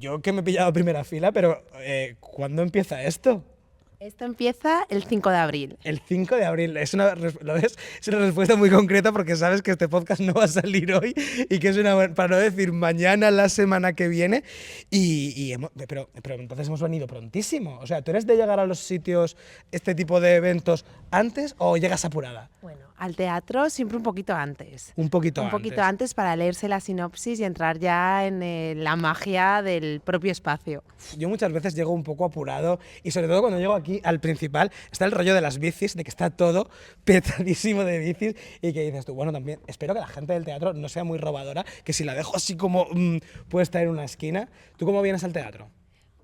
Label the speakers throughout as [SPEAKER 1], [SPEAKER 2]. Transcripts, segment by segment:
[SPEAKER 1] yo que me he pillado primera fila, pero ¿cuándo empieza esto?
[SPEAKER 2] Esto empieza el 5 de abril.
[SPEAKER 1] El 5 de abril. ¿Lo ves? Es una respuesta muy concreta porque sabes que este podcast no va a salir hoy y que es para no decir mañana, la semana que viene. Pero entonces hemos venido prontísimo. O sea, ¿tú eres de llegar a los sitios, este tipo de eventos, antes o llegas apurada?
[SPEAKER 2] Bueno, al teatro siempre un poquito antes.
[SPEAKER 1] Un poquito
[SPEAKER 2] antes para leerse la sinopsis y entrar ya en la magia del propio espacio.
[SPEAKER 1] Yo muchas veces llego un poco apurado y sobre todo cuando llego aquí al principal está el rollo de las bicis, de que está todo petadísimo de bicis y que dices tú, bueno, también espero que la gente del teatro no sea muy robadora, que si la dejo así como puesta en una esquina. ¿Tú cómo vienes al teatro?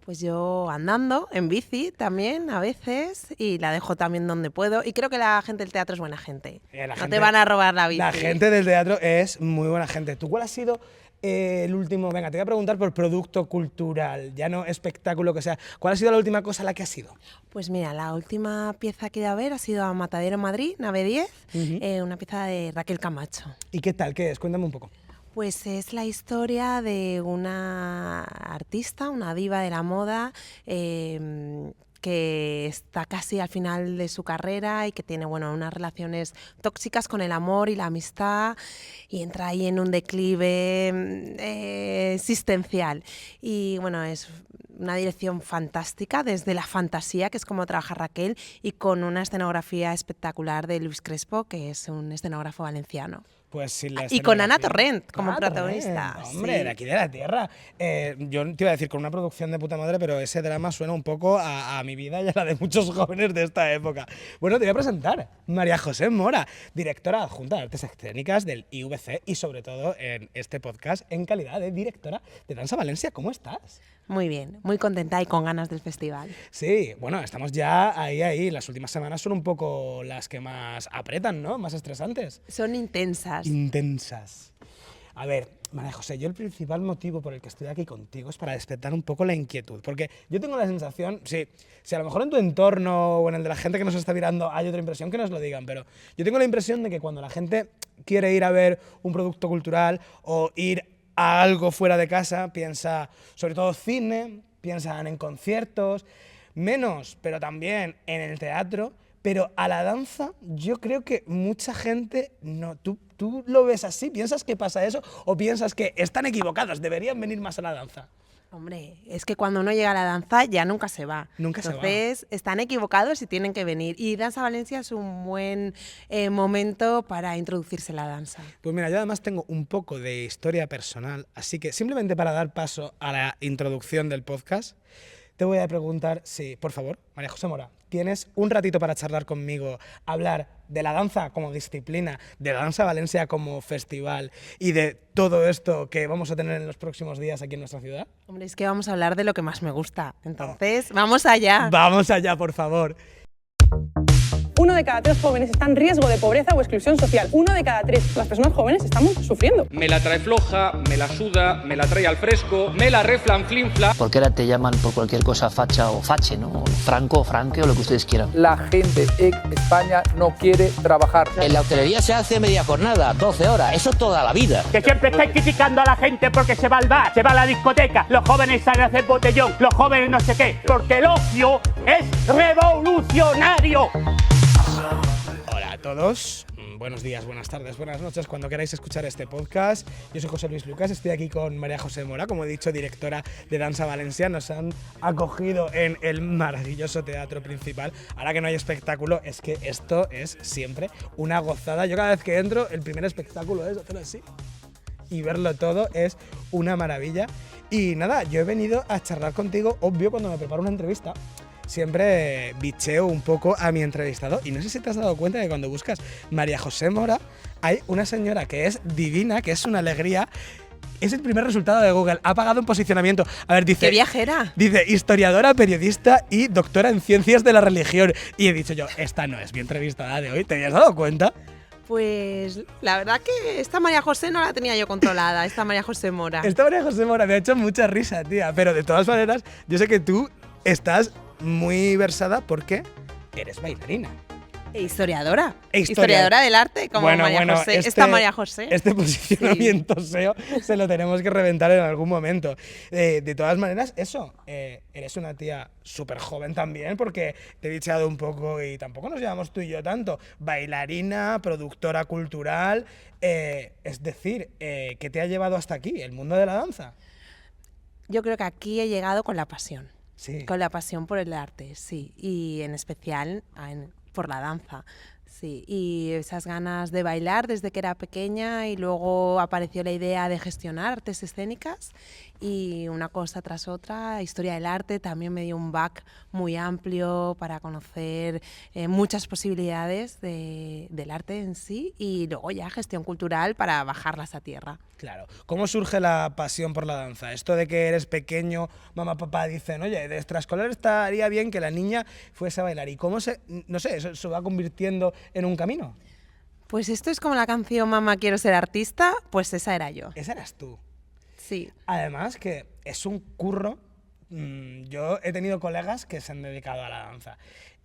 [SPEAKER 2] Pues yo andando, en bici también a veces, y la dejo también donde puedo. Y creo que la gente del teatro es buena gente. No te van a robar la bici.
[SPEAKER 1] La gente del teatro es muy buena gente. ¿Tú cuál ha sido el último? Venga, te voy a preguntar por producto cultural, ya no espectáculo que sea. ¿Cuál ha sido la última cosa a la que has ido?
[SPEAKER 2] Pues mira, la última pieza que he ido a ver ha sido a Matadero en Madrid, Nave 10, una pieza de Raquel Camacho.
[SPEAKER 1] ¿Y qué tal? ¿Qué es? Cuéntame un poco.
[SPEAKER 2] Pues es la historia de una artista, una diva de la moda, que está casi al final de su carrera y que tiene unas relaciones tóxicas con el amor y la amistad y entra ahí en un declive existencial. Y bueno, es una dirección fantástica, desde la fantasía, que es como trabaja Raquel, y con una escenografía espectacular de Luis Crespo, que es un escenógrafo valenciano.
[SPEAKER 1] Pues sí,
[SPEAKER 2] y con Ana Torrent como protagonista.
[SPEAKER 1] Torrent, hombre, de aquí de la tierra. Yo te iba a decir con una producción de puta madre, pero ese drama suena un poco a mi vida y a la de muchos jóvenes de esta época. Bueno, te voy a presentar María José Mora, directora adjunta de Artes Escénicas del IVC y sobre todo en este podcast en calidad de directora de Dansa Valencia. ¿Cómo estás?
[SPEAKER 2] Muy bien, muy contenta y con ganas del festival.
[SPEAKER 1] Sí, bueno, estamos ya ahí. Las últimas semanas son un poco las que más apretan, ¿no? Más estresantes.
[SPEAKER 2] Son intensas.
[SPEAKER 1] Intensas. A ver, María José, yo el principal motivo por el que estoy aquí contigo es para despertar un poco la inquietud, porque yo tengo la sensación, si a lo mejor en tu entorno o en el de la gente que nos está mirando hay otra impresión, que nos lo digan, pero yo tengo la impresión de que cuando la gente quiere ir a ver un producto cultural o ir a algo fuera de casa, piensa sobre todo cine, piensan en conciertos, menos, pero también en el teatro, pero a la danza yo creo que mucha gente no. ¿Tú lo ves así? ¿Piensas que pasa eso? ¿O piensas que están equivocados, deberían venir más a la danza?
[SPEAKER 2] Hombre, es que cuando uno llega a la danza ya nunca se va. Entonces, están equivocados y tienen que venir. Y Dansa Valencia es un buen momento para introducirse en la danza.
[SPEAKER 1] Pues mira, yo además tengo un poco de historia personal, así que simplemente para dar paso a la introducción del podcast, te voy a preguntar si, por favor, María José Mora, ¿tienes un ratito para charlar conmigo, hablar de la danza como disciplina, de la Dansa Valencia como festival y de todo esto que vamos a tener en los próximos días aquí en nuestra ciudad?
[SPEAKER 2] Hombre, es que vamos a hablar de lo que más me gusta. Entonces, vamos allá.
[SPEAKER 1] Vamos allá, por favor.
[SPEAKER 3] 1 de cada 3 jóvenes está en riesgo de pobreza o exclusión social. 1 de cada 3. Las personas jóvenes estamos sufriendo.
[SPEAKER 4] Me la trae floja, me la suda, me la trae al fresco, me la reflanflinfla.
[SPEAKER 5] Porque ahora te llaman por cualquier cosa facha o fache, ¿no? Franco, franque o lo que ustedes quieran.
[SPEAKER 6] La gente en España no quiere trabajar.
[SPEAKER 5] En la hostelería se hace media jornada, 12 horas, eso toda la vida.
[SPEAKER 7] Que siempre estáis criticando a la gente porque se va al bar, se va a la discoteca, los jóvenes salen a hacer botellón, los jóvenes no sé qué, porque el ocio es revolucionario.
[SPEAKER 1] Hola a todos, buenos días, buenas tardes, buenas noches, cuando queráis escuchar este podcast. Yo soy José Luis Lucas, estoy aquí con María José Mora, como he dicho, directora de Dansa Valencia. Nos han acogido en el maravilloso teatro principal. Ahora que no hay espectáculo, es que esto es siempre una gozada. Yo cada vez que entro, el primer espectáculo es hacer así y verlo todo es una maravilla. Y nada, yo he venido a charlar contigo, obvio, cuando me preparo una entrevista. Siempre bicheo un poco a mi entrevistado y no sé si te has dado cuenta que cuando buscas María José Mora hay una señora que es divina, que es una alegría. Es el primer resultado de Google, ha pagado un posicionamiento. A ver, dice…
[SPEAKER 2] ¡Qué viajera!
[SPEAKER 1] Dice, historiadora, periodista y doctora en ciencias de la religión. Y he dicho yo, esta no es mi entrevistada de hoy, ¿te habías dado cuenta?
[SPEAKER 2] Pues la verdad que esta María José no la tenía yo controlada, esta María José Mora.
[SPEAKER 1] Esta María José Mora me ha hecho mucha risa, tía, pero de todas maneras, yo sé que tú estás muy versada porque eres bailarina.
[SPEAKER 2] Historiadora.
[SPEAKER 1] Historia-
[SPEAKER 2] Historiadora del arte, como María José. Esta María José.
[SPEAKER 1] Este posicionamiento SEO se lo tenemos que reventar en algún momento. De todas maneras, eso, eres una tía súper joven también, porque te he bicheado un poco y tampoco nos llevamos tú y yo tanto. Bailarina, productora cultural, es decir, ¿qué te ha llevado hasta aquí, el mundo de la danza?
[SPEAKER 2] Yo creo que aquí he llegado con la pasión.
[SPEAKER 1] Sí.
[SPEAKER 2] Con la pasión por el arte, sí. Y en especial por la danza. Sí, y esas ganas de bailar desde que era pequeña, y luego apareció la idea de gestionar artes escénicas, y una cosa tras otra. Historia del arte también me dio un back muy amplio para conocer muchas posibilidades del arte en sí, y luego ya gestión cultural para bajarlas a tierra.
[SPEAKER 1] Claro. ¿Cómo surge la pasión por la danza? Esto de que eres pequeño, mamá, papá dicen, oye, de extraescolar estaría bien que la niña fuese a bailar. ¿Y cómo no sé, eso se va convirtiendo en un camino?
[SPEAKER 2] Pues esto es como la canción Mamá, quiero ser artista, pues esa era yo.
[SPEAKER 1] Esa eras tú.
[SPEAKER 2] Sí.
[SPEAKER 1] Además que es un curro. Yo he tenido colegas que se han dedicado a la danza.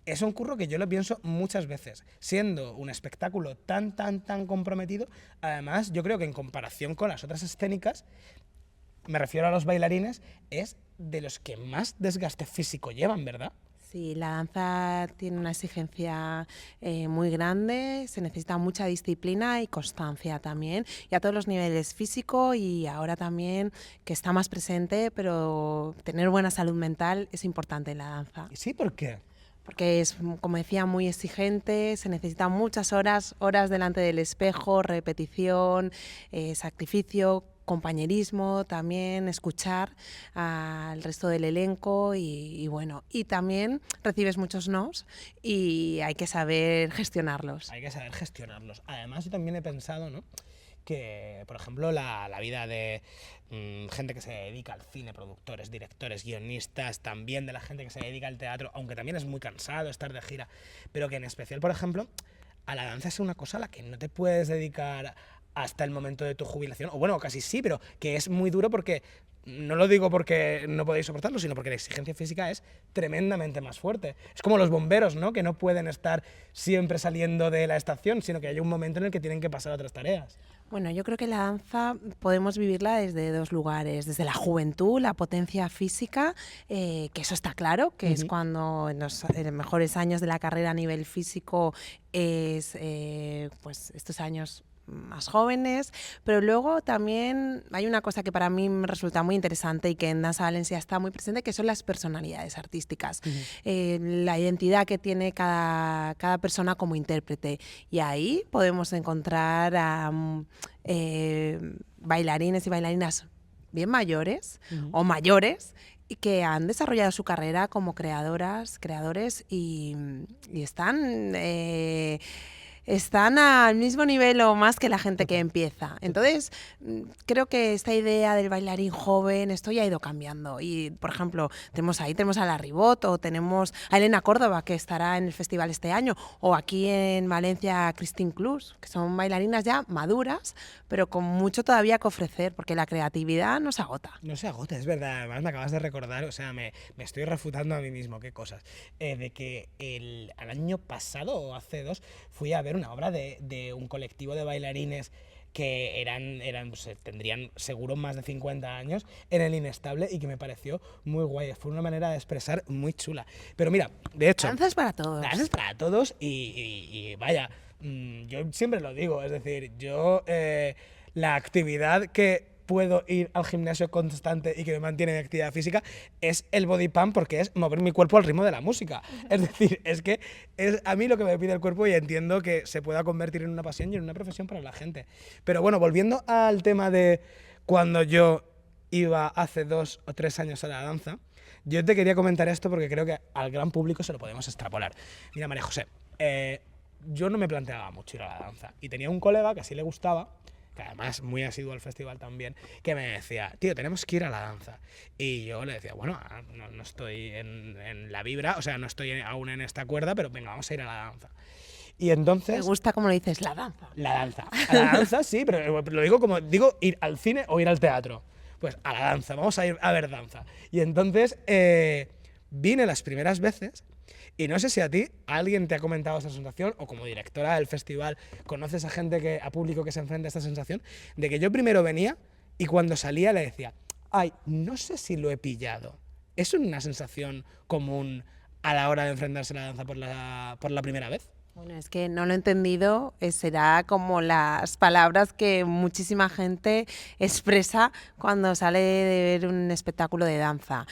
[SPEAKER 1] Es un curro que yo lo pienso muchas veces. Siendo un espectáculo tan comprometido, además yo creo que en comparación con las otras escénicas, me refiero a los bailarines, es de los que más desgaste físico llevan, ¿verdad?
[SPEAKER 2] Sí, la danza tiene una exigencia muy grande, se necesita mucha disciplina y constancia también, y a todos los niveles, físico, y ahora también que está más presente, pero tener buena salud mental es importante en la danza.
[SPEAKER 1] ¿Y sí? ¿Por qué?
[SPEAKER 2] Porque es, como decía, muy exigente, se necesitan muchas horas delante del espejo, repetición, sacrificio, compañerismo, también escuchar al resto del elenco, y bueno, y también recibes muchos nos y hay que saber gestionarlos.
[SPEAKER 1] Hay que saber gestionarlos. Además, yo también he pensado, ¿no?, que, por ejemplo, la vida de gente que se dedica al cine, productores, directores, guionistas, también de la gente que se dedica al teatro, aunque también es muy cansado estar de gira, pero que en especial, por ejemplo, a la danza es una cosa a la que no te puedes dedicar hasta el momento de tu jubilación, o bueno, casi sí, pero que es muy duro, porque no lo digo porque no podéis soportarlo, sino porque la exigencia física es tremendamente más fuerte. Es como los bomberos, ¿no?, que no pueden estar siempre saliendo de la estación, sino que hay un momento en el que tienen que pasar a otras tareas.
[SPEAKER 2] Bueno, yo creo que la danza podemos vivirla desde dos lugares, desde la juventud, la potencia física, que eso está claro, que es cuando en los mejores años de la carrera a nivel físico es pues estos años más jóvenes, pero luego también hay una cosa que para mí me resulta muy interesante y que en Dansa Valencia está muy presente, que son las personalidades artísticas, la identidad que tiene cada persona como intérprete, y ahí podemos encontrar a bailarines y bailarinas bien mayores o mayores, y que han desarrollado su carrera como creadores y están al mismo nivel o más que la gente que empieza. Entonces, creo que esta idea del bailarín joven, esto ya ha ido cambiando. Y, por ejemplo, tenemos a La Ribot, o tenemos a Elena Córdoba, que estará en el festival este año, o aquí en Valencia a Christine Clus, que son bailarinas ya maduras, pero con mucho todavía que ofrecer, porque la creatividad no se agota. No se agota, es verdad. Además, me acabas de recordar, o sea, me estoy refutando a mí mismo, qué cosas, de que el año pasado, o hace dos, fui a ver una obra de un colectivo de bailarines que pues, tendrían seguro más de 50 años, en el Inestable, y que me pareció muy guay. Fue una manera de expresar muy chula. Pero mira, de hecho... Danzas para todos. Danzas para todos, y vaya, yo siempre lo digo, es decir, yo la actividad que puedo ir al gimnasio constante y que me mantiene en actividad física es el body pump, porque es mover mi cuerpo al ritmo de la música. Es decir, es que es a mí lo que me pide el cuerpo, y entiendo que se pueda convertir en una pasión y en una profesión para la gente. Pero bueno, volviendo al tema de cuando yo iba hace 2 o 3 años a la danza, yo te quería comentar esto porque creo que al gran público se lo podemos extrapolar. Mira, María José, yo no me planteaba mucho ir a la danza, y tenía un colega que así le gustaba, que además muy asiduo al festival también, que me decía, tío, tenemos que ir a la danza. Y yo le decía, bueno, no estoy en la vibra, o sea, no estoy aún en esta cuerda, pero venga, vamos a ir a la danza. Y entonces... Me gusta cómo lo dices, la danza. La danza. A la danza, sí, pero lo digo como digo ir al cine o ir al teatro. Pues a la danza, vamos a ir a ver danza. Y entonces vine las primeras veces
[SPEAKER 1] Y no sé si a ti alguien te ha comentado esta sensación, o como directora del festival conoces a gente, a público que se enfrenta a esta sensación, de que yo primero venía y cuando salía le decía, ay, no sé si lo he pillado. ¿Es una sensación común a la hora de enfrentarse a la danza por la primera vez?
[SPEAKER 2] Bueno, es que no lo he entendido, será como las palabras que muchísima gente expresa cuando sale de ver un espectáculo de danza.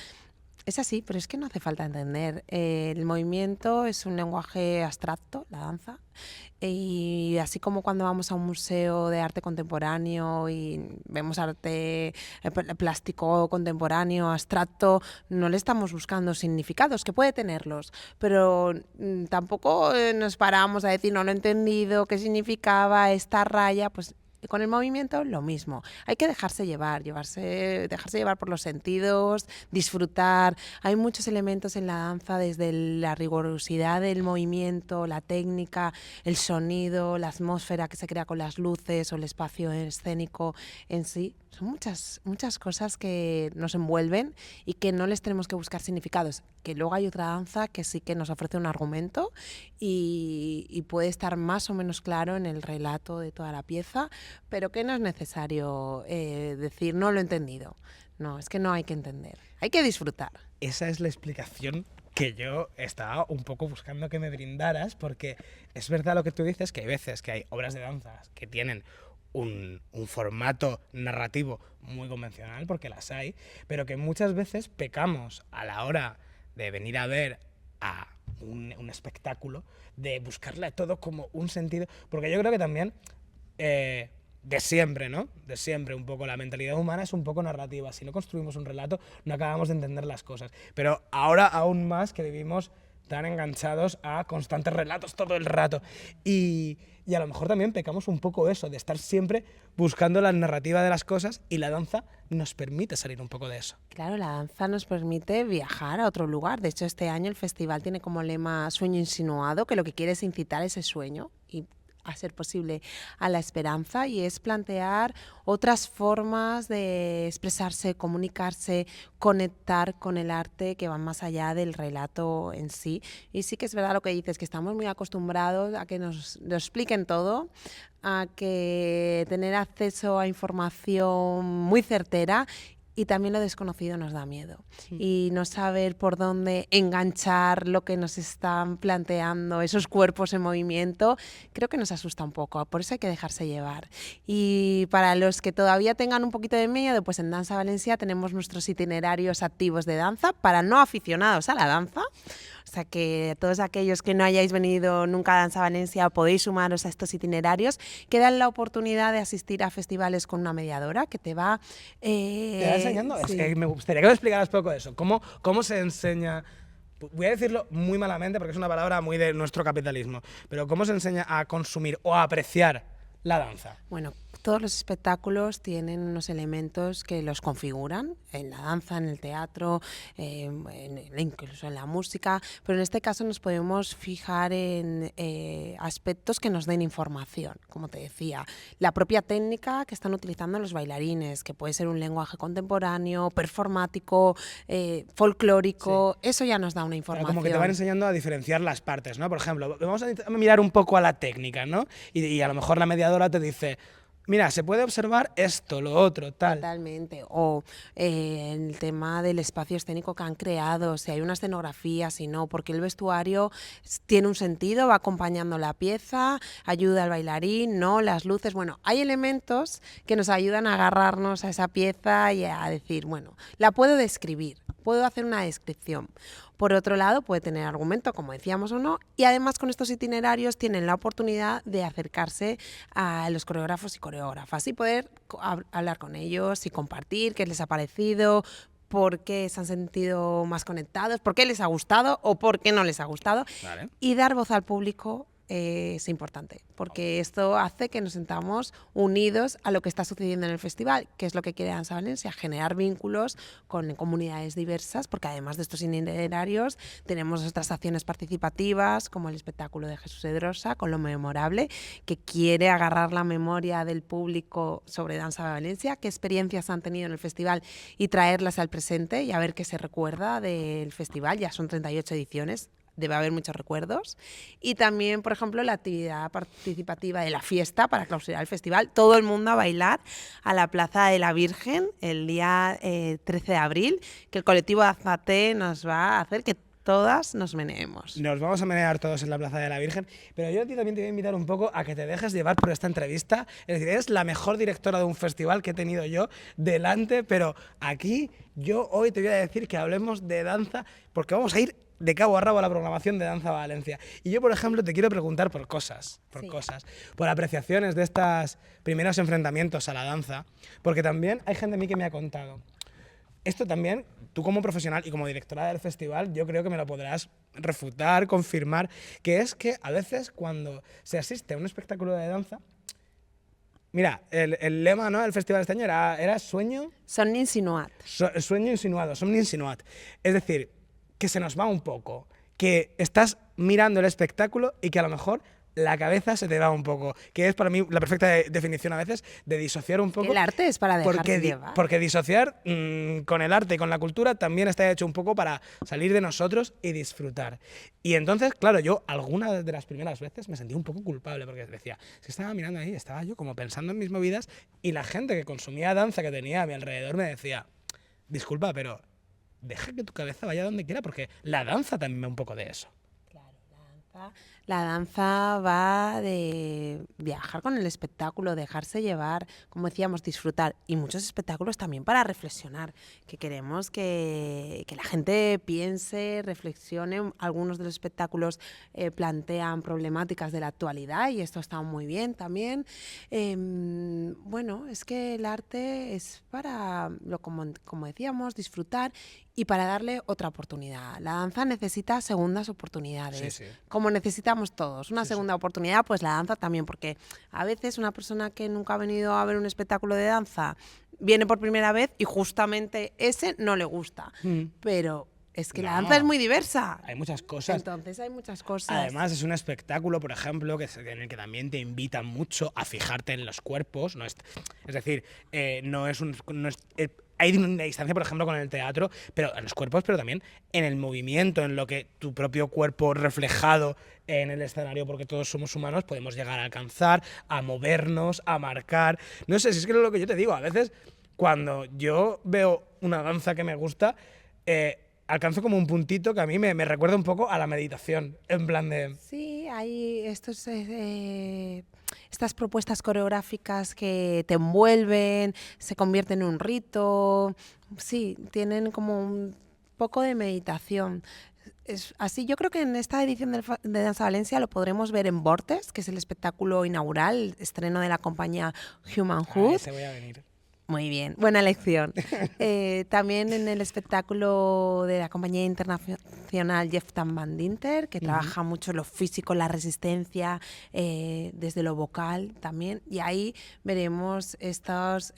[SPEAKER 2] Es así, pero es que no hace falta entender. El movimiento es un lenguaje abstracto, la danza, y así como cuando vamos a un museo de arte contemporáneo y vemos arte plástico contemporáneo, abstracto, no le estamos buscando significados, que puede tenerlos, pero tampoco nos paramos a decir no lo he entendido, qué significaba esta raya, pues con el movimiento lo mismo. Hay que dejarse dejarse llevar por los sentidos, disfrutar. Hay muchos elementos en la danza, desde la rigurosidad del movimiento, la técnica, el sonido, la atmósfera que se crea con las luces o el espacio escénico en sí. Son muchas cosas que nos envuelven y que no les tenemos que buscar significados. Que luego hay otra danza que sí que nos ofrece un argumento y puede estar más o menos claro en el relato de toda la pieza, pero que no es necesario decir no lo he entendido. No, es que no hay que entender, hay que disfrutar.
[SPEAKER 1] Esa es la explicación que yo estaba un poco buscando que me brindaras, porque es verdad lo que tú dices, que hay veces que hay obras de danza que tienen un formato narrativo muy convencional, porque las hay, pero que muchas veces pecamos a la hora de venir a ver a un espectáculo, de buscarle todo como un sentido, porque yo creo que también de siempre, ¿no? De siempre un poco la mentalidad humana es un poco narrativa. Si no construimos un relato, no acabamos de entender las cosas. Pero ahora aún más que vivimos tan enganchados a constantes relatos todo el rato. Y a lo mejor también pecamos un poco eso, de estar siempre buscando la narrativa de las cosas, y la danza nos permite salir un poco de eso.
[SPEAKER 2] Claro, la danza nos permite viajar a otro lugar. De hecho, este año el festival tiene como lema Sueño Insinuado, que lo que quiere es incitar ese sueño y a ser posible a la esperanza, y es plantear otras formas de expresarse, comunicarse, conectar con el arte que van más allá del relato en sí. Y sí que es verdad lo que dices, que estamos muy acostumbrados a que nos lo expliquen todo, a que tener acceso a información muy certera, y también lo desconocido nos da miedo. Y no saber por dónde enganchar lo que nos están planteando esos cuerpos en movimiento, creo que nos asusta un poco. Por eso hay que dejarse llevar. Y para los que todavía tengan un poquito de miedo, pues en Dansa Valencia tenemos nuestros itinerarios activos de danza para no aficionados a la danza. O sea que todos aquellos que no hayáis venido nunca a Dansa Valencia podéis sumaros a estos itinerarios que dan la oportunidad de asistir a festivales con una mediadora que te va...
[SPEAKER 1] ¿Te va enseñando?
[SPEAKER 2] Sí.
[SPEAKER 1] Es que me gustaría que me explicaras poco de eso. ¿Cómo se enseña? Voy a decirlo muy malamente porque es una palabra muy de nuestro capitalismo, pero ¿cómo se enseña a consumir o a apreciar la danza?
[SPEAKER 2] Bueno, todos los espectáculos tienen unos elementos que los configuran, en la danza, en el teatro, incluso en la música, pero en este caso nos podemos fijar en aspectos que nos den información, como te decía, la propia técnica que están utilizando los bailarines, que puede ser un lenguaje contemporáneo, performático, folclórico, sí. Eso ya nos da una información.
[SPEAKER 1] Como que te van enseñando a diferenciar las partes, ¿no? Por ejemplo, vamos a mirar un poco a la técnica, ¿no? Y a lo mejor la mediadora te dice, mira, se puede observar esto, lo otro, tal.
[SPEAKER 2] Totalmente. O el tema del espacio escénico que han creado, si hay una escenografía, si no, porque el vestuario tiene un sentido, va acompañando la pieza, ayuda al bailarín, no, las luces. Bueno, hay elementos que nos ayudan a agarrarnos a esa pieza y a decir, bueno, la puedo describir, puedo hacer una descripción. Por otro lado, puede tener argumento, como decíamos o no, y además con estos itinerarios tienen la oportunidad de acercarse a los coreógrafos y coreógrafas y poder hablar con ellos y compartir qué les ha parecido, por qué se han sentido más conectados, por qué les ha gustado o por qué no les ha gustado. Vale. Y dar voz al público es importante, porque esto hace que nos sintamos unidos a lo que está sucediendo en el festival, que es lo que quiere Dansa Valencia, generar vínculos con comunidades diversas, porque además de estos itinerarios tenemos otras acciones participativas, como el espectáculo de Jesús Edrosa, con lo memorable, que quiere agarrar la memoria del público sobre Dansa Valencia, qué experiencias han tenido en el festival y traerlas al presente y a ver qué se recuerda del festival. Ya son 38 ediciones. debe haber muchos recuerdos. Y también, por ejemplo, la actividad participativa de la fiesta para clausurar el festival. Todo el mundo a bailar a la Plaza de la Virgen el día 13 de abril, que el colectivo Azate nos va a hacer que todas nos meneemos.
[SPEAKER 1] Nos vamos a menear todos en la Plaza de la Virgen, pero yo a ti también te voy a invitar un poco a que te dejes llevar por esta entrevista. Es decir, eres la mejor directora de un festival que he tenido yo delante, pero aquí yo hoy te voy a decir que hablemos de danza, porque vamos a ir de cabo a rabo a la programación de Danza Valencia. Y yo, por ejemplo, te quiero preguntar por cosas, por apreciaciones de estos primeros enfrentamientos a la danza, porque también hay gente a mí que me ha contado. Esto también, tú como profesional y como directora del festival, yo creo que me lo podrás refutar, confirmar, que es que a veces cuando se asiste a un espectáculo de danza, mira, el lema, ¿no?, del festival este año era sueño...
[SPEAKER 2] Somni insinuat.
[SPEAKER 1] Sueño insinuado, somni insinuat. Es decir, que se nos va un poco, que estás mirando el espectáculo y que a lo mejor la cabeza se te va un poco, que es para mí la perfecta definición a veces de disociar un poco.
[SPEAKER 2] El arte es para dejarse llevar.
[SPEAKER 1] Porque disociar con el arte y con la cultura también está hecho un poco para salir de nosotros y disfrutar. Y entonces, claro, yo algunas de las primeras veces me sentí un poco culpable porque decía, si estaba mirando ahí, estaba yo como pensando en mis movidas y la gente que consumía danza que tenía a mi alrededor me decía, disculpa, pero deja que tu cabeza vaya donde quiera porque la danza también va un poco de eso.
[SPEAKER 2] La danza va de viajar con el espectáculo, dejarse llevar, como decíamos, disfrutar. Y muchos espectáculos también para reflexionar, que queremos que la gente piense, reflexione. Algunos de los espectáculos plantean problemáticas de la actualidad y esto está muy bien también. Bueno, es que el arte es para, como decíamos, disfrutar y para darle otra oportunidad. La danza necesita segundas oportunidades,
[SPEAKER 1] Sí, sí.
[SPEAKER 2] como necesitamos todos. Una segunda oportunidad, pues la danza también, porque a veces una persona que nunca ha venido a ver un espectáculo de danza viene por primera vez y justamente ese no le gusta. Pero es que la danza es muy diversa.
[SPEAKER 1] Hay muchas cosas.
[SPEAKER 2] Entonces hay muchas cosas.
[SPEAKER 1] Además, es un espectáculo, por ejemplo, en el que también te invitan mucho a fijarte en los cuerpos. Es decir, hay una distancia, por ejemplo, con el teatro, pero en los cuerpos, pero también en el movimiento, en lo que tu propio cuerpo reflejado en el escenario, porque todos somos humanos, podemos llegar a alcanzar, a movernos, a marcar. No sé, si es que es lo que yo te digo. A veces, cuando yo veo una danza que me gusta, alcanzo como un puntito que a mí me recuerda un poco a la meditación, en plan de...
[SPEAKER 2] Sí, hay estas propuestas coreográficas que te envuelven, se convierten en un rito, sí, tienen como un poco de meditación. Así, yo creo que en esta edición de Danza Valencia lo podremos ver en Vortex, que es el espectáculo inaugural, el estreno de la compañía Human Hood.
[SPEAKER 1] Se voy a venir.
[SPEAKER 2] Muy bien, buena elección. También en el espectáculo de la compañía internacional Jeff Van Dinter, que trabaja mucho lo físico, la resistencia, desde lo vocal también. Y ahí veremos estos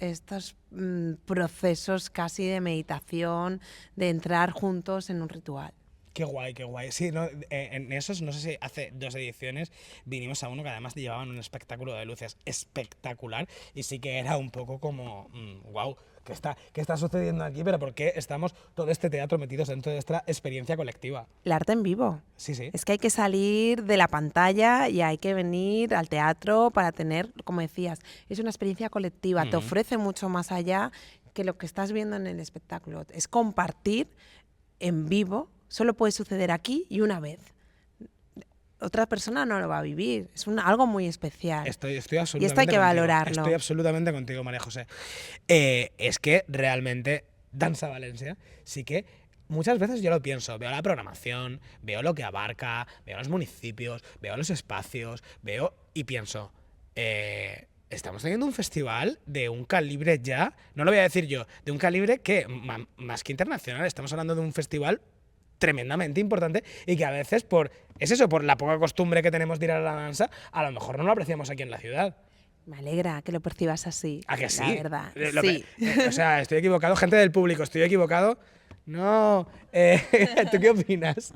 [SPEAKER 2] procesos casi de meditación, de entrar juntos en un ritual.
[SPEAKER 1] Qué guay, qué guay. Sí, no, en esos, no sé si hace 2 ediciones vinimos a uno que además llevaban un espectáculo de luces espectacular y sí que era un poco como, wow, ¿qué está sucediendo aquí? Pero ¿por qué estamos todo este teatro metidos dentro de esta experiencia colectiva?
[SPEAKER 2] El arte en vivo.
[SPEAKER 1] Sí, sí.
[SPEAKER 2] Es que hay que salir de la pantalla y hay que venir al teatro para tener, como decías, es una experiencia colectiva, te ofrece mucho más allá que lo que estás viendo en el espectáculo. Es compartir en vivo. Solo puede suceder aquí y una vez. Otra persona no lo va a vivir. Es algo muy especial.
[SPEAKER 1] Estoy absolutamente
[SPEAKER 2] y esto hay que valorarlo.
[SPEAKER 1] Estoy absolutamente contigo, María José. Es que realmente Danza Valencia sí que muchas veces yo lo pienso. Veo la programación, veo lo que abarca, veo los municipios, veo los espacios, y pienso... estamos teniendo un festival de un calibre ya, no lo voy a decir yo, de un calibre que más que internacional, estamos hablando de un festival tremendamente importante y que a veces por la poca costumbre que tenemos de ir a la danza, a lo mejor no lo apreciamos aquí en la ciudad.
[SPEAKER 2] Me alegra que lo percibas así.
[SPEAKER 1] ¿A que sí?
[SPEAKER 2] La verdad, sí.
[SPEAKER 1] O sea, estoy equivocado, gente del público, ¿estoy equivocado? No. ¿Tú qué opinas?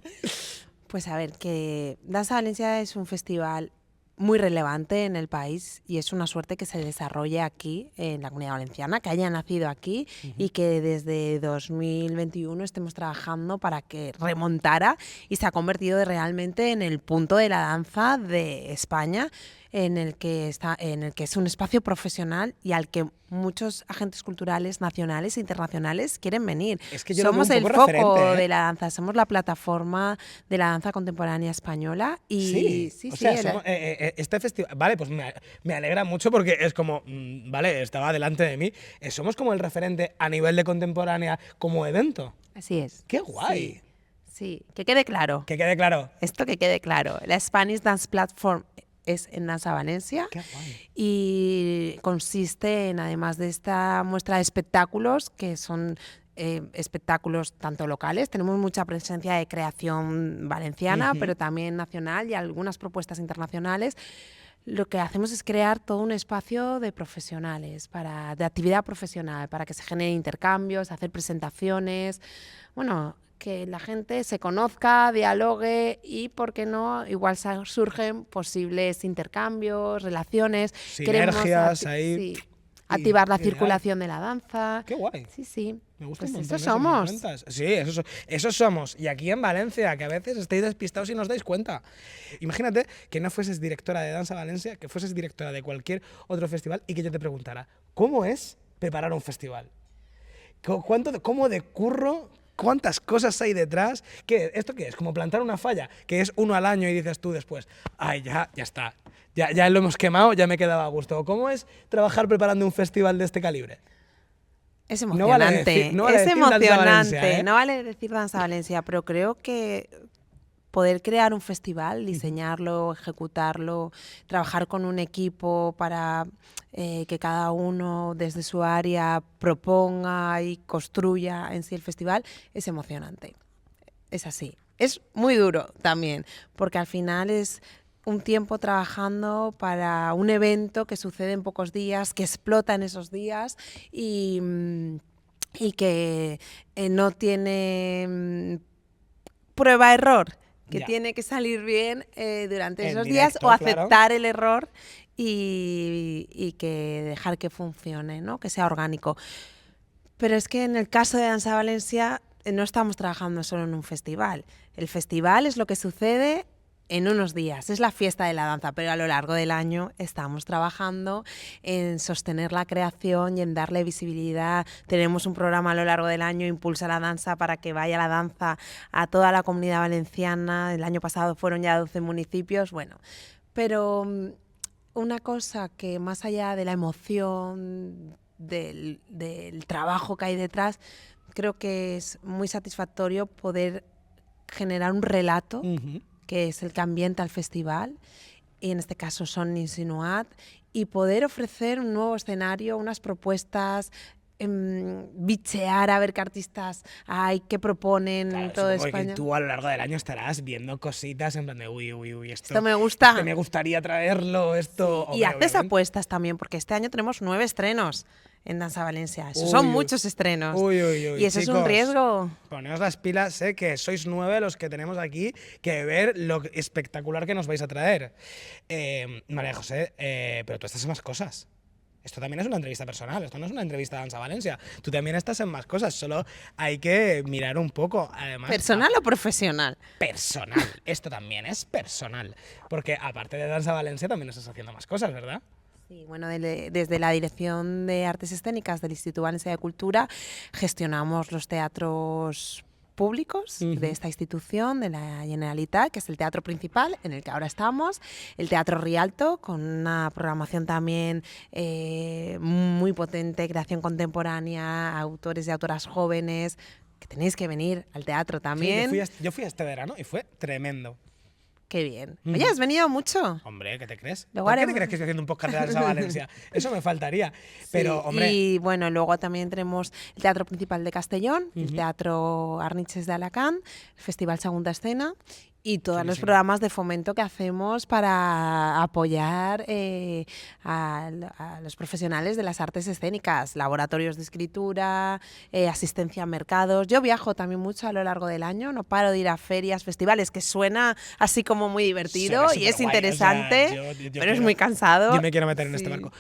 [SPEAKER 2] Pues a ver, que Danza Valencia es un festival muy relevante en el país y es una suerte que se desarrolle aquí en la Comunidad Valenciana, que haya nacido aquí y que desde 2021 estemos trabajando para que remontara y se ha convertido realmente en el punto de la danza de España, en el que es un espacio profesional y al que muchos agentes culturales nacionales e internacionales quieren venir.
[SPEAKER 1] Es que yo lo veo
[SPEAKER 2] somos
[SPEAKER 1] un
[SPEAKER 2] el
[SPEAKER 1] poco
[SPEAKER 2] foco
[SPEAKER 1] referente, ¿eh?
[SPEAKER 2] de la danza, somos la plataforma de la danza contemporánea española y
[SPEAKER 1] Sí, o sea, este festival, vale, pues me alegra mucho porque es como, vale, estaba delante de mí, somos como el referente a nivel de contemporánea como evento.
[SPEAKER 2] así es.
[SPEAKER 1] ¡Qué guay!
[SPEAKER 2] Sí, que quede claro.
[SPEAKER 1] Que quede claro.
[SPEAKER 2] Esto que quede claro. La Spanish Dance Platform es en Danza Valencia
[SPEAKER 1] ¡Qué guay!
[SPEAKER 2] y consiste en, además de esta muestra de espectáculos, que son espectáculos tanto locales, tenemos mucha presencia de creación valenciana, pero también nacional y algunas propuestas internacionales. Lo que hacemos es crear todo un espacio de profesionales, de actividad profesional, para que se generen intercambios, hacer presentaciones, bueno, que la gente se conozca, dialogue y, ¿por qué no?, igual surgen posibles intercambios, relaciones.
[SPEAKER 1] Sinergias ahí.
[SPEAKER 2] Sí, activar la
[SPEAKER 1] ideal.
[SPEAKER 2] circulación de la danza.
[SPEAKER 1] ¡Qué guay!
[SPEAKER 2] Sí, sí.
[SPEAKER 1] Me gusta
[SPEAKER 2] Pues
[SPEAKER 1] un montón
[SPEAKER 2] eso
[SPEAKER 1] eso que me
[SPEAKER 2] somos.
[SPEAKER 1] cuentas. Sí, eso somos. Y aquí en Valencia, que a veces estáis despistados y no os dais cuenta. Imagínate que no fueses directora de Danza Valencia, que fueses directora de cualquier otro festival y que yo te preguntara, ¿cómo es preparar un festival? ¿Cómo de curro? ¿Cuántas cosas hay detrás? ¿Esto qué es? Como plantar una falla, que es uno al año y dices tú después, ay, ya está. Ya lo hemos quemado, ya me quedaba a gusto. ¿Cómo es trabajar preparando un festival de este calibre?
[SPEAKER 2] Es
[SPEAKER 1] No vale
[SPEAKER 2] emocionante,
[SPEAKER 1] no vale
[SPEAKER 2] es
[SPEAKER 1] decir Danza
[SPEAKER 2] emocionante.
[SPEAKER 1] Valencia, ¿eh?
[SPEAKER 2] No vale decir Danza Valencia, pero creo que poder crear un festival, diseñarlo, ejecutarlo, trabajar con un equipo para que cada uno desde su área proponga y construya en sí el festival, es emocionante. Es así. Es muy duro también, porque al final es un tiempo trabajando para un evento que sucede en pocos días, que explota en esos días y que no tiene prueba-error, que tiene que salir bien durante
[SPEAKER 1] En
[SPEAKER 2] esos
[SPEAKER 1] directo,
[SPEAKER 2] días o aceptar
[SPEAKER 1] claro.
[SPEAKER 2] el error y que dejar que funcione, ¿no? Que sea orgánico. Pero es que en el caso de Danza Valencia no estamos trabajando solo en un festival. El festival es lo que sucede en unos días, es la fiesta de la danza, pero a lo largo del año estamos trabajando en sostener la creación y en darle visibilidad. Tenemos un programa a lo largo del año, Impulsa la Danza, para que vaya la danza a toda la Comunidad Valenciana. El año pasado fueron ya 12 municipios, bueno, pero una cosa que más allá de la emoción, del trabajo que hay detrás, creo que es muy satisfactorio poder generar un relato que es el que ambienta el festival, y en este caso son Insinuat, y poder ofrecer un nuevo escenario, unas propuestas, bichear a ver qué artistas hay, qué proponen,
[SPEAKER 1] Claro,
[SPEAKER 2] todo
[SPEAKER 1] supongo
[SPEAKER 2] España.
[SPEAKER 1] que tú a lo largo del año estarás viendo cositas en plan de uy,
[SPEAKER 2] Esto me gusta.
[SPEAKER 1] me gustaría traerlo, esto...
[SPEAKER 2] Y
[SPEAKER 1] hombre,
[SPEAKER 2] haces
[SPEAKER 1] obviamente.
[SPEAKER 2] apuestas también, porque este año tenemos 9 estrenos en Danza Valencia. Eso
[SPEAKER 1] Uy,
[SPEAKER 2] son
[SPEAKER 1] uy.
[SPEAKER 2] muchos estrenos.
[SPEAKER 1] Uy,
[SPEAKER 2] y eso es un
[SPEAKER 1] chicos,
[SPEAKER 2] riesgo.
[SPEAKER 1] Poneos las pilas, sé que sois 9 los que tenemos aquí que ver lo espectacular que nos vais a traer. María José, pero tú estás en más cosas. Esto también es una entrevista personal, esto no es una entrevista de Danza Valencia. Tú también estás en más cosas, solo hay que mirar un poco. Además,
[SPEAKER 2] ¿Personal o profesional?
[SPEAKER 1] Personal, esto también es personal. Porque aparte de Danza Valencia también estás haciendo más cosas, ¿verdad?
[SPEAKER 2] Sí, bueno, desde la Dirección de Artes Escénicas del Instituto Valencià de Cultura gestionamos los teatros públicos de esta institución, de la Generalitat, que es el teatro principal en el que ahora estamos, el Teatro Rialto, con una programación también muy potente, creación contemporánea, autores y autoras jóvenes, que tenéis que venir al teatro también.
[SPEAKER 1] Sí, yo fui este verano y fue tremendo.
[SPEAKER 2] Qué bien. Oye, ¿has venido mucho?
[SPEAKER 1] Hombre, ¿qué te crees?
[SPEAKER 2] Luego
[SPEAKER 1] ¿Por qué te
[SPEAKER 2] haremos-
[SPEAKER 1] crees que estoy haciendo un podcast de Danza Valencia? Eso me faltaría. Pero,
[SPEAKER 2] Sí,
[SPEAKER 1] hombre,
[SPEAKER 2] y bueno, luego también tenemos el Teatro Principal de Castellón, el Teatro Arniches de Alacant, el Festival Segunda Escena Y todos los
[SPEAKER 1] Chulísimo.
[SPEAKER 2] programas de fomento que hacemos para apoyar a los profesionales de las artes escénicas, laboratorios de escritura, asistencia a mercados. Yo viajo también mucho a lo largo del año, no paro de ir a ferias, festivales, que suena así como muy divertido
[SPEAKER 1] Suena
[SPEAKER 2] y es
[SPEAKER 1] superguay,
[SPEAKER 2] interesante,
[SPEAKER 1] o sea, yo
[SPEAKER 2] pero es
[SPEAKER 1] quiero-
[SPEAKER 2] muy cansado.
[SPEAKER 1] Yo me quiero meter en este
[SPEAKER 2] Sí.
[SPEAKER 1] barco.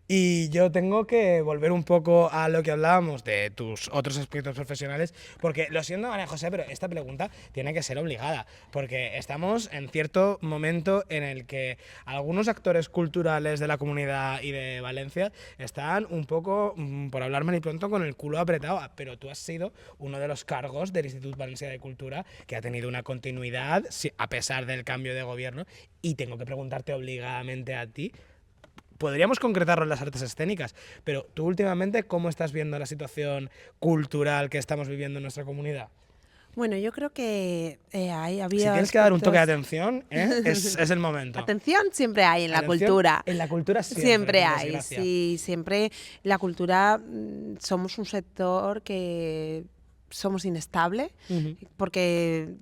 [SPEAKER 1] Y yo tengo que volver un poco a lo que hablábamos de tus otros aspectos profesionales, porque lo siento, María José, pero esta pregunta tiene que ser obligada, porque estamos en cierto momento en el que algunos actores culturales de la comunidad y de Valencia están un poco, por hablar mal y pronto, con el culo apretado, pero tú has sido uno de los cargos del Institut Valencià de Cultura que ha tenido una continuidad a pesar del cambio de gobierno, y tengo que preguntarte obligadamente a ti. Podríamos concretarlo en las artes escénicas, pero tú últimamente, ¿cómo estás viendo la situación cultural que estamos viviendo en nuestra comunidad?
[SPEAKER 2] Bueno, yo creo que hay
[SPEAKER 1] Si
[SPEAKER 2] había
[SPEAKER 1] tienes que dar un toque de
[SPEAKER 2] aspectos-
[SPEAKER 1] atención, es el momento.
[SPEAKER 2] Atención siempre hay en la
[SPEAKER 1] Atención,
[SPEAKER 2] cultura.
[SPEAKER 1] En la cultura siempre, por
[SPEAKER 2] hay,
[SPEAKER 1] desgracia.
[SPEAKER 2] sí, siempre la cultura somos un sector que somos inestable
[SPEAKER 1] Ujú.
[SPEAKER 2] porque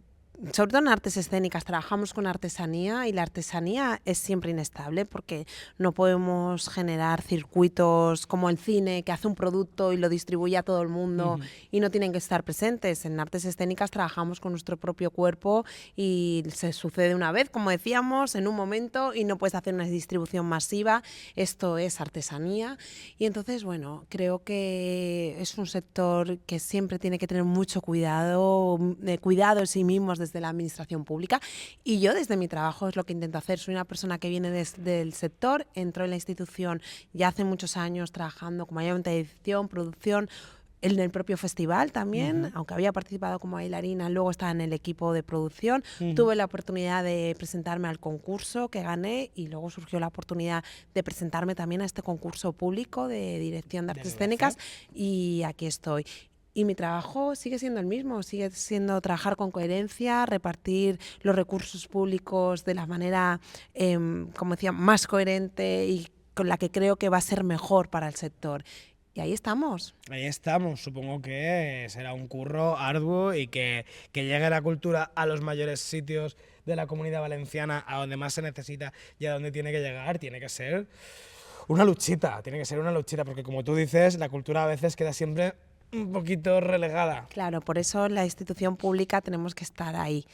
[SPEAKER 2] sobre todo en artes escénicas trabajamos con artesanía y la artesanía es siempre inestable porque no podemos generar circuitos como el cine que hace un producto y lo distribuye a todo el mundo y no tienen que estar presentes. En artes escénicas trabajamos con nuestro propio cuerpo y se sucede una vez, como decíamos, en un momento y no puedes hacer una distribución masiva. Esto es artesanía y entonces, bueno, creo que es un sector que siempre tiene que tener mucho cuidado en sí mismos desde la administración pública y yo desde mi trabajo es lo que intento hacer. Soy una persona que viene del sector, entró en la institución ya hace muchos años trabajando como ayudante de edición, producción, en el propio festival también, aunque había participado como bailarina, luego estaba en el equipo de producción. Tuve la oportunidad de presentarme al concurso que gané y luego surgió la oportunidad de presentarme también a este concurso público de dirección de artes escénicas y aquí estoy. Y mi trabajo sigue siendo el mismo, sigue siendo trabajar con coherencia, repartir los recursos públicos de la manera, como decía, más coherente y con la que creo que va a ser mejor para el sector. Y ahí estamos.
[SPEAKER 1] Ahí estamos, supongo que será un curro arduo y que llegue la cultura a los mayores sitios de la Comunidad Valenciana, a donde más se necesita y a donde tiene que llegar, tiene que ser una luchita, porque como tú dices, la cultura a veces queda siempre un poquito relegada.
[SPEAKER 2] Claro, por eso la institución pública tenemos que estar ahí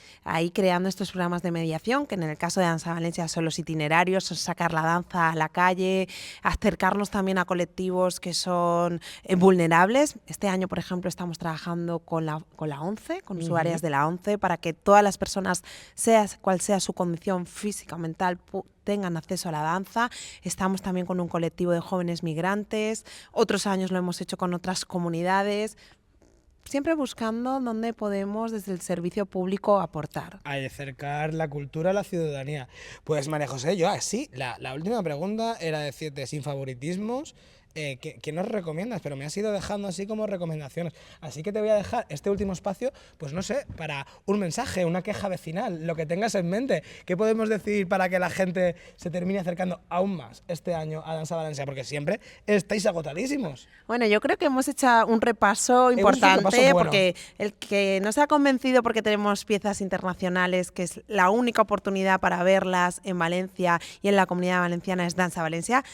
[SPEAKER 2] creando estos programas de mediación, que en el caso de Dansa Valencia son los itinerarios, son sacar la danza a la calle, acercarnos también a colectivos que son vulnerables. Este año, por ejemplo, estamos trabajando con la ONCE, con usuarias de la ONCE, para que todas las personas, sea cual sea su condición física o mental, tengan acceso a la danza. Estamos también con un colectivo de jóvenes migrantes, otros años lo hemos hecho con otras comunidades, siempre buscando dónde podemos desde el servicio público aportar.
[SPEAKER 1] A acercar la cultura a la ciudadanía. Pues María José, yo así, la última pregunta era decirte, sin favoritismos, ¿qué nos recomiendas? Pero me has ido dejando así como recomendaciones. Así que te voy a dejar este último espacio, pues no sé, para un mensaje, una queja vecinal, lo que tengas en mente. ¿Qué podemos decir para que la gente se termine acercando aún más este año a Dansa Valencia? Porque siempre estáis agotadísimos.
[SPEAKER 2] Bueno, yo creo que hemos hecho un repaso
[SPEAKER 1] Hemos hecho un
[SPEAKER 2] importante,
[SPEAKER 1] repaso bueno.
[SPEAKER 2] porque el que no se ha convencido porque tenemos piezas internacionales, que es la única oportunidad para verlas en Valencia y en la Comunidad Valenciana, es Dansa Valencia.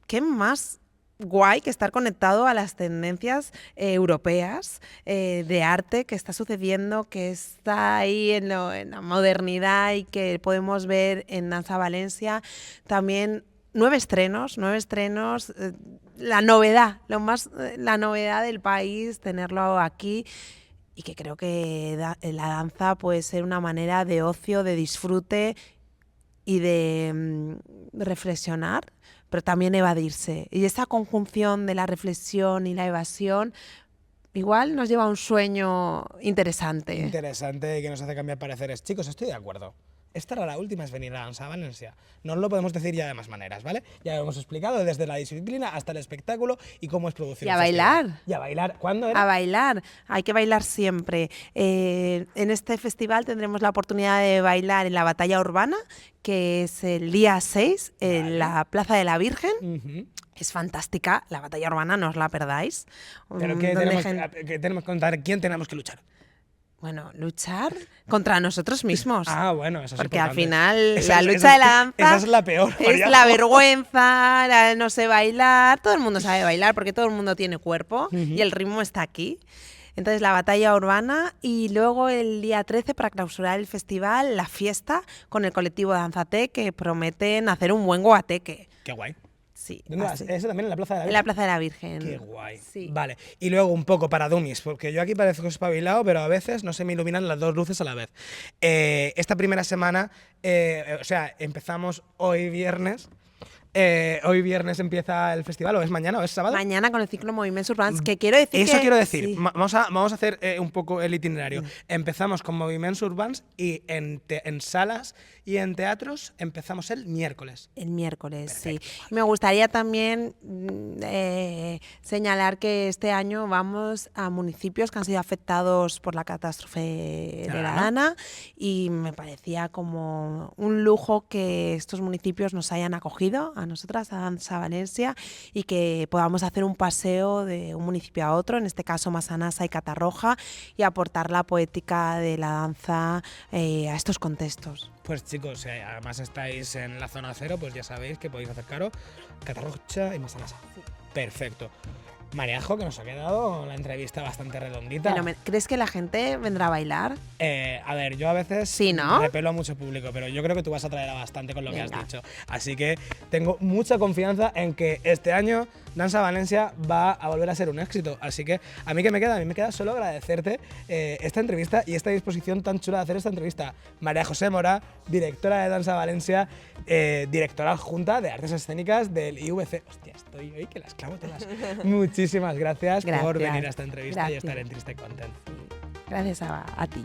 [SPEAKER 2] ¿Qué más guay que estar conectado a las tendencias europeas de arte que está sucediendo, que está ahí en la modernidad y que podemos ver en Dansa Valencia? También nueve estrenos, la novedad, la novedad del país, tenerlo aquí, y que creo que la danza puede ser una manera de ocio, de disfrute y de reflexionar, pero también evadirse. Y esa conjunción de la reflexión y la evasión igual nos lleva a un sueño interesante.
[SPEAKER 1] Interesante y que nos hace cambiar pareceres. Chicos, estoy de acuerdo. Esta era la última, es venir a Dansa Valencia. No lo podemos decir ya de más maneras, ¿vale? Ya lo hemos explicado desde la disciplina hasta el espectáculo y cómo es producir.
[SPEAKER 2] Y a
[SPEAKER 1] un festival.
[SPEAKER 2] bailar.
[SPEAKER 1] Y a bailar. ¿Cuándo era?
[SPEAKER 2] A bailar, hay que bailar siempre. En este festival tendremos la oportunidad de bailar en la Batalla Urbana, que es el día 6, en la Plaza de la Virgen.
[SPEAKER 1] Ujú.
[SPEAKER 2] Es fantástica, la Batalla Urbana, no os la perdáis.
[SPEAKER 1] Pero ¿qué tenemos que contar? ¿Quién tenemos que luchar?
[SPEAKER 2] Bueno, luchar contra nosotros mismos.
[SPEAKER 1] Ah, bueno, eso es
[SPEAKER 2] Porque al
[SPEAKER 1] importante.
[SPEAKER 2] final
[SPEAKER 1] Esa-
[SPEAKER 2] la lucha de la danza
[SPEAKER 1] esa es la peor,
[SPEAKER 2] es
[SPEAKER 1] María.
[SPEAKER 2] la vergüenza, no sé bailar. Todo el mundo sabe bailar porque todo el mundo tiene cuerpo y el ritmo está aquí. Entonces la batalla urbana y luego el día 13 para clausurar el festival, la fiesta con el colectivo Danzate que prometen hacer un buen guateque.
[SPEAKER 1] Qué guay.
[SPEAKER 2] Sí,
[SPEAKER 1] ¿Dónde vas?
[SPEAKER 2] así.
[SPEAKER 1] ¿Eso también en la Plaza de la
[SPEAKER 2] En
[SPEAKER 1] Virgen?
[SPEAKER 2] la Plaza de la Virgen.
[SPEAKER 1] Qué guay.
[SPEAKER 2] Sí.
[SPEAKER 1] Vale. Y luego un poco para dummies, porque yo aquí parezco espabilado, pero a veces no se me iluminan las dos luces a la vez. Esta primera semana, o sea, empezamos hoy viernes. Hoy viernes empieza el festival, o es mañana, o es sábado.
[SPEAKER 2] Mañana con el ciclo Moviments Urbans, que quiero decir
[SPEAKER 1] Eso
[SPEAKER 2] que-
[SPEAKER 1] quiero decir.
[SPEAKER 2] sí.
[SPEAKER 1] Vamos a hacer un poco el itinerario. Empezamos con Moviments Urbans y en salas y en teatros empezamos el miércoles.
[SPEAKER 2] El miércoles, sí. Y me gustaría también señalar que este año vamos a municipios que han sido afectados por la catástrofe de la Dana y me parecía como un lujo que estos municipios nos hayan acogido a nosotras, a Dansa Valencia, y que podamos hacer un paseo de un municipio a otro, en este caso Massanassa y Catarroja, y aportar la poética de la danza a estos contextos.
[SPEAKER 1] Pues chicos, si además estáis en la zona cero, pues ya sabéis que podéis acercaros Catarroja y Massanassa. Perfecto. Mariajo, que nos ha quedado la entrevista bastante redondita.
[SPEAKER 2] ¿Crees que la gente vendrá a bailar?
[SPEAKER 1] A ver, yo a veces
[SPEAKER 2] Sí, ¿no?
[SPEAKER 1] repelo a mucho público, pero yo creo que tú vas a traer a bastante con lo que
[SPEAKER 2] Venga.
[SPEAKER 1] has dicho. Así que tengo mucha confianza en que este año Dansa Valencia va a volver a ser un éxito. Así que a mí me queda solo agradecerte esta entrevista y esta disposición tan chula de hacer esta entrevista. María José Mora, directora de Dansa Valencia, directora adjunta de Artes Escénicas del IVC. Hostia, estoy hoy que las clavo todas. Muchísimas gracias por
[SPEAKER 2] Gracias.
[SPEAKER 1] venir a esta entrevista y
[SPEAKER 2] Gracias.
[SPEAKER 1] estar en Triste Content.
[SPEAKER 2] Gracias a ti.